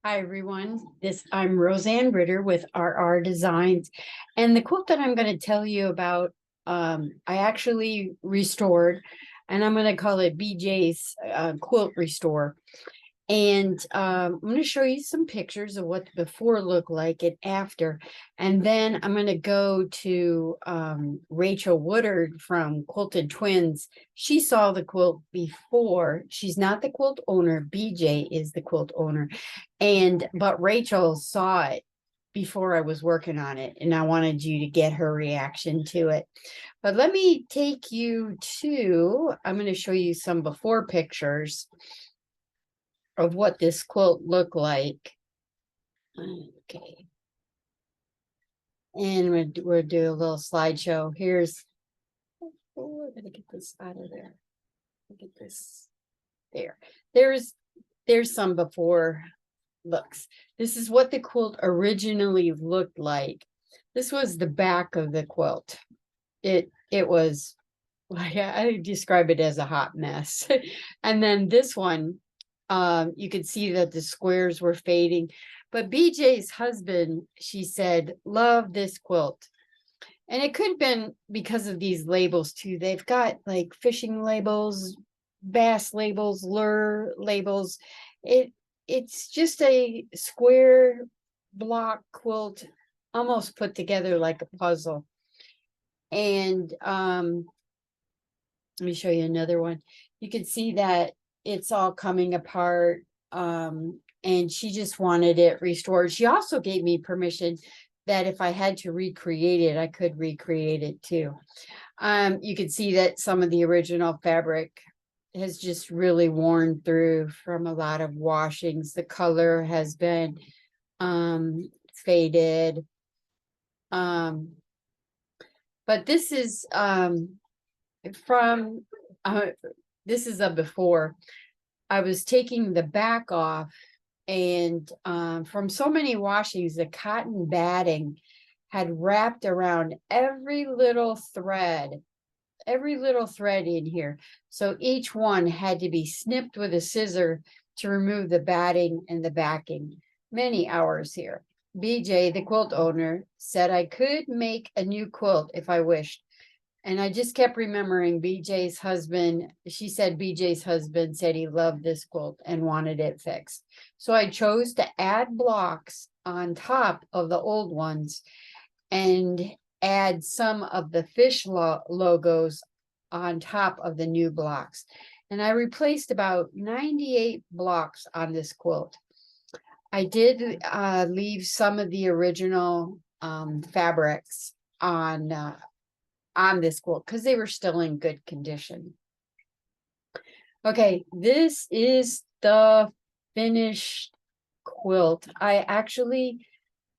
Hi everyone, I'm Roseanne Ritter with RR Designs, and the quilt that I'm going to tell you about, I actually restored, and I'm going to call it BJ's Quilt Restore. And I'm going to show you some pictures of what the before looked like and after. And then I'm going to go to Rachel Woodard from Quilted Twins. She saw the quilt before. She's not the quilt owner. BJ is the quilt owner. But Rachel saw it before I was working on it, and I wanted you to get her reaction to it. But let me take you to, I'm going to show you some before pictures of what this quilt looked like. Okay. And we'll do a little slideshow. Here's, oh, I'm gonna get this out of there. Get this there. There's some before looks. This is what the quilt originally looked like. This was the back of the quilt. It was, I describe it as a hot mess. And then this one, you could see that the squares were fading. But BJ's husband, she said, love this quilt. And it could have been because of these labels too. They've got like fishing labels, bass labels, lure labels. It's just a square block quilt, almost put together like a puzzle. And let me show you another one. You can see that it's all coming apart. And she just wanted it restored. She also gave me permission that if I had to recreate it, I could recreate it too. You can see that some of the original fabric has just really worn through from a lot of washings. The color has been faded. But this is from this is a before. I was taking the back off, and from so many washings, the cotton batting had wrapped around every little thread in here. So each one had to be snipped with a scissor to remove the batting and the backing. Many hours here. BJ, the quilt owner, said I could make a new quilt if I wished. And I just kept remembering BJ's husband. She said BJ's husband said he loved this quilt and wanted it fixed. So I chose to add blocks on top of the old ones and add some of the fish logos on top of the new blocks. And I replaced about 98 blocks on this quilt. I did leave some of the original fabrics on this quilt because they were still in good condition. Okay, this is the finished quilt. I actually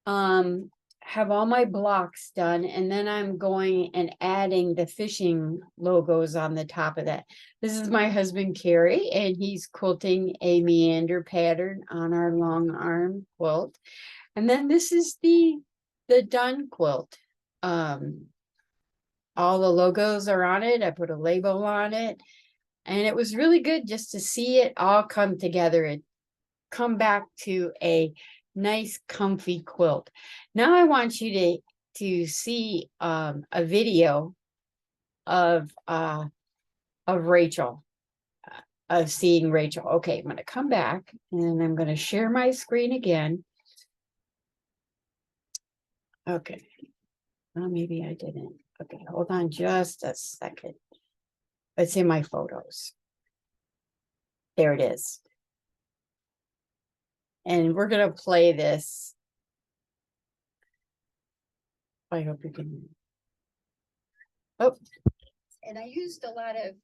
have all my blocks done, and then I'm going and adding the fishing logos on the top of that. This is my husband Carrie, and he's quilting a meander pattern on our long arm quilt. And then this is the done quilt. All the logos are on it. I put a label on it, and it was really good just to see it all come together and come back to a nice comfy quilt. Now I want you to see a video of Rachel, of seeing Rachel. Okay, I'm going to come back and I'm going to share my screen again. Okay, well, maybe I didn't. Okay, hold on just a second. It's in my photos. There it is. And we're going to play this. I hope you can. Oh. And I used a lot of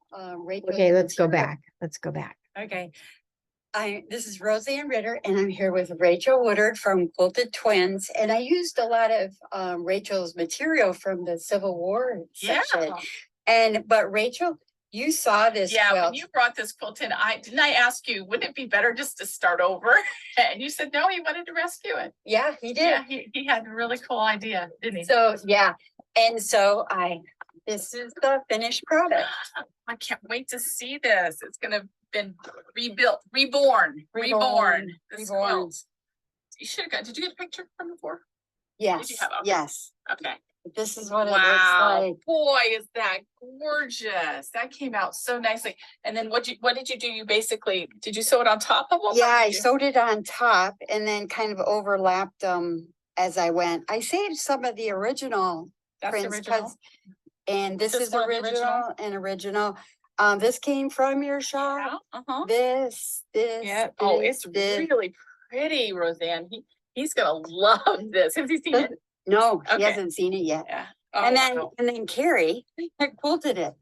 Rachel. Okay, let's go back. Let's go back. Okay. This is Roseanne Ritter, and I'm here with Rachel Woodard from Quilted Twins. And I used a lot of Rachel's material from the Civil War section. But Rachel, you saw this quilt. When you brought this quilt in, I ask you, wouldn't it be better just to start over? And you said no, he wanted to rescue it. Yeah, he did. Yeah, he had a really cool idea, didn't he? So yeah, and so this is the finished product. I can't wait to see this. It's gonna been rebuilt, reborn. This quilt. you should have got, did you get a picture from before? Yes, have- okay. yes. Okay. This is what it looks Wow, like. boy, is that gorgeous. That came out so nicely. And then what did you do? You basically, did you sew it on top of them? Yeah, I sewed it on top and then kind of overlapped them as I went. I saved some of the original That's prints original. 'cause- and this This is one of the original and original. This came from your shop. Yeah, uh-huh. This, Yeah. Oh, this, it's this. really pretty, Roseanne. He's gonna love this. Has he seen it? No, he Okay. hasn't seen it yet. Yeah. And Oh, then, wow. Carrie had quilted it.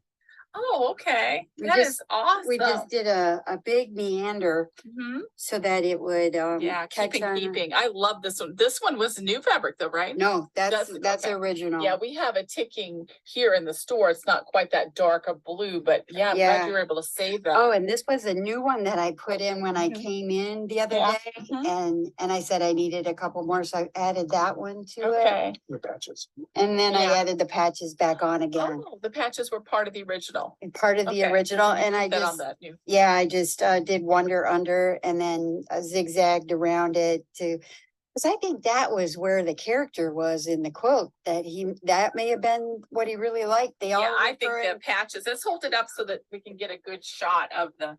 Oh, okay. We That just- is awesome. We just did a big meander Mhm. so that it would, Yeah, catch on. keeping. I love this one. This one was new fabric though, right? No, that's okay. original. Yeah, we have a ticking here in the store. It's not quite that dark of blue, but yeah, I'm Yeah. glad you were able to save that. Oh, and this was a new one that I put in when I Mhm. came in the other Yeah. day, Mhm. and I said I needed a couple more, so I added that one to it. Okay. The patches. And then I Yeah. added the patches back on again, Oh, the patches were part of the original. and part of the Okay, original, you and I put that on just, that new. yeah, I just did wonder under and then zigzagged around it to, because I think that was where the character was in the quilt, that may have been what he really liked. They all Yeah, I think refer- the patches, let's hold it up so that we can get a good shot of the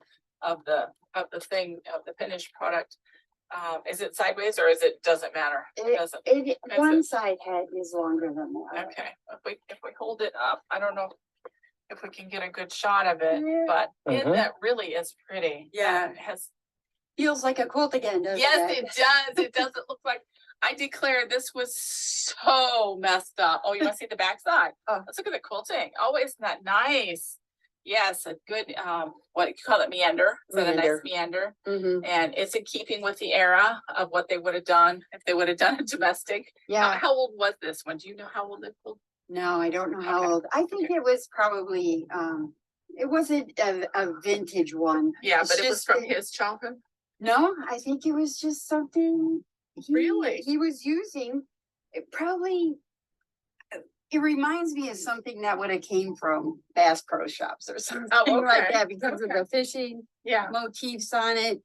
thing, of the finished product. Is it sideways or doesn't matter? Doesn't. That's one it. side head is longer than the other. Okay, if we hold it up, I don't know if we can get a good shot of it, Yeah. but Mhm. that really is pretty. Yeah. It has, Feels like a quilt again, doesn't it? yes, it does. It doesn't look like, I declare this was so messed up. Oh, you want to see the backside? Oh. Let's look at the quilting. Oh, isn't that nice? Yes, a good, what do you call it, meander? Is that a nice meander? Mhm. And it's in keeping with the era of what they would have done if they would have done a domestic. Yeah, How old was this one? Do you know how old the quilt? no, I don't know how Okay. old. I think it was probably, it wasn't a vintage one. Yeah, It's but it was just from that- his childhood. No, I think it was just something. Really? He was using, it probably, it reminds me of something that would have came from Bass Pro Shops or something like okay, that because of okay. the fishing Yeah. motifs on it.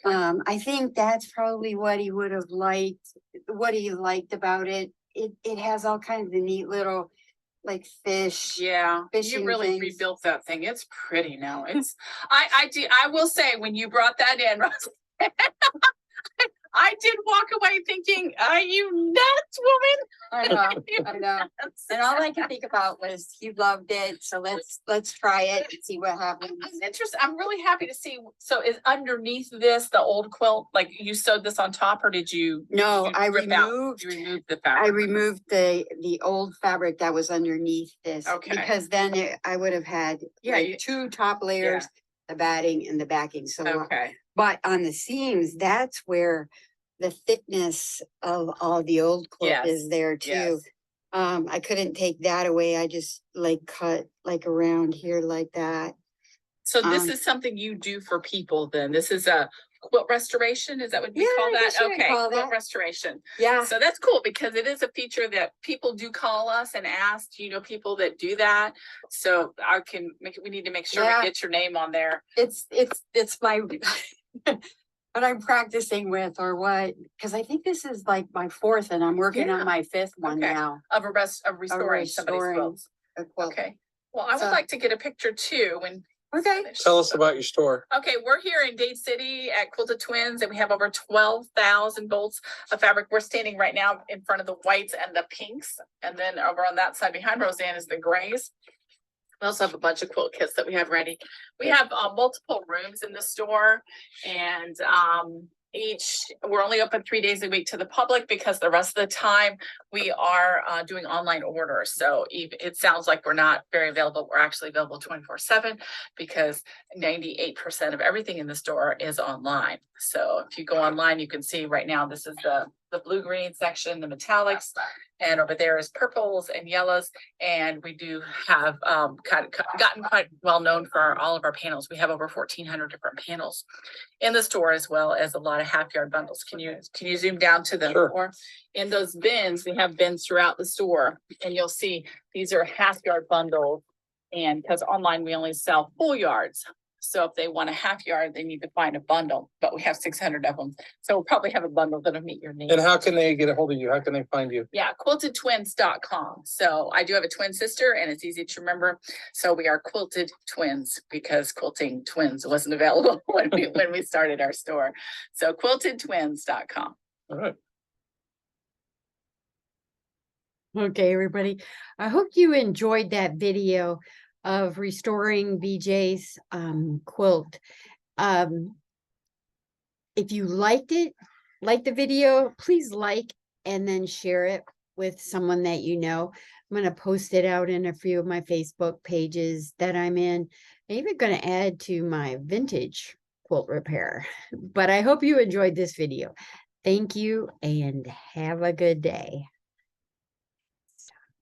I think that's probably what he would have liked, what he liked about it. It has all kinds of neat little like fish. Yeah, you fishing really things. rebuilt that thing. It's pretty now. It's, I will say, when you brought that in, Roseanne, I did walk away thinking, are you nuts, woman? I know, I know. And all I could think about was he loved it, so let's try it and see what happens. I'm interested. I'm really happy to see. So is underneath this the old quilt? Like you sewed this on top, or did you? No, you I rip out- removed, You removed the I fabric. removed the old fabric that was underneath this. Okay. Because then I would have had Yeah, like you- two top layers, the batting and the backing, so. Okay. But on the seams, that's where the thickness of all the old quilt Yes, is there too. yes. I couldn't take that away. I just like cut like around here like that. So this Um, is something you do for people then? This is a quilt restoration? Is that what we Yeah, call I that? guess you could Okay, call quilt that. restoration. Yeah, So that's cool because it is a feature that people do call us and ask, people that do that. So we need to make sure Yeah. we get your name on there. it's my what I'm practicing with or what, because I think this is like my fourth and I'm working Yeah. on my fifth one Okay. now. Of restoring somebody's restoring quilts. A quilt. Okay. Well, I would So- like to get a picture too when. Okay. Tell us about your store. Okay, we're here in Dade City at Quilted Twins and we have over 12,000 bolts of fabric. We're standing right now in front of the whites and the pinks. And then over on that side behind Roseanne is the grays. We also have a bunch of quilt kits that we have ready. We have multiple rooms in the store and we're only open 3 days a week to the public because the rest of the time we are doing online orders. So it sounds like we're not very available. We're actually available 24/7 because 98% of everything in the store is online. So if you go online, you can see right now, this is the blue-green section, the metallics, and over there is purples and yellows. And we do have gotten quite well known for all of our panels. We have over 1,400 different panels in the store, as well as a lot of half yard bundles. Can you zoom down to the Sure. floor? In those bins, we have bins throughout the store, and you'll see these are half yard bundles. And because online we only sell full yards. So if they want a half yard, they need to find a bundle, but we have 600 of them. So we'll probably have a bundle that'll meet your needs. And how can they get a hold of you? How can they find you? Yeah, quiltedtwins.com. So I do have a twin sister and it's easy to remember. So we are Quilted Twins because quilting twins wasn't available when we started our store. So quiltedtwins.com. All right. Okay, everybody. I hope you enjoyed that video of restoring BJ's quilt. If you liked it, like the video, please like and then share it with someone that you know. I'm going to post it out in a few of my Facebook pages that I'm in. I'm even going to add to my vintage quilt repair. But I hope you enjoyed this video. Thank you and have a good day.